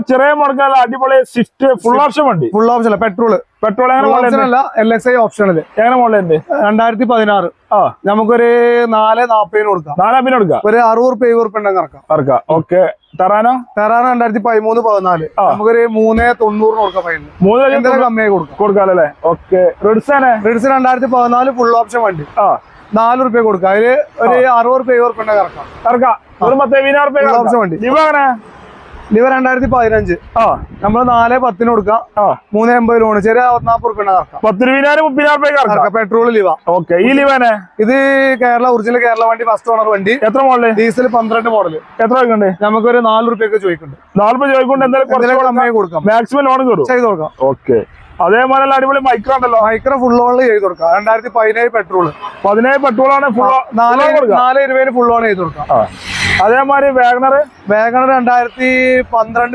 ചെറിയ മുടക്കാല അടിപൊളി Swift full option വണ്ടി. ഫുൾ ഓപ്ഷൻ അല്ല, പെട്രോൾ എങ്ങനെ LXI ഓപ്ഷനില് എങ്ങനെ മോഡലുണ്ട്? 2016. നമുക്കൊരു 440 കൊടുക്കാം. 440 കൊടുക്കാം. ഒരു 60 ഇറക്കാം. ഓക്കെ. ടെറാനോ 2013-14 നമുക്കൊരു 390 കൊടുക്കാം. ഫൈനൽ 3 കമ്മിയായി കൊടുക്കാല്ലേ? ഓക്കെ. റിഡ്സ് 2014 ഫുൾ ഓപ്ഷൻ വണ്ടി. 4 രൂപ കൊടുക്കാം. അതില് ഒരു 60 ഇറക്കാം. ഓപ്ഷൻ വണ്ടി. ലിവർ 2015 നമ്മള് 410 കൊടുക്കാം. 380 ലോണ്. ചെറിയ 40 പെട്രോൾ ലിവ. ഓക്കെ. ഈ ലിവാനെ ഇത് ഒറിജിനൽ കേരള വണ്ടി, ഫസ്റ്റ് ഓണർ വണ്ടി. എത്ര മോഡല്? Diesel 12 model. എത്ര ചോദിക്കണ്ടേ? നമുക്കൊരു 4 രൂപയൊക്കെ ചോദിക്കുന്നുണ്ട്. 40 ചോദിക്കൊണ്ട് എന്തായാലും കൊടുക്കാം. മാക്സിമം ലോൺ ചെയ്ത് കൊടുക്കാം. ഓക്കെ. അതേപോലെ അടിപൊളി മൈക്രോ ഉണ്ടല്ലോ. മൈക്രോ ഫുൾ ഓൺ ചെയ്ത് കൊടുക്കാം. 2017 പെട്രോൾ. 17 പെട്രോളാണ്. 420 ഫുൾ ഓൺ ചെയ്ത് കൊടുക്കാം. അതേമാതിരി വാഗണർ 2012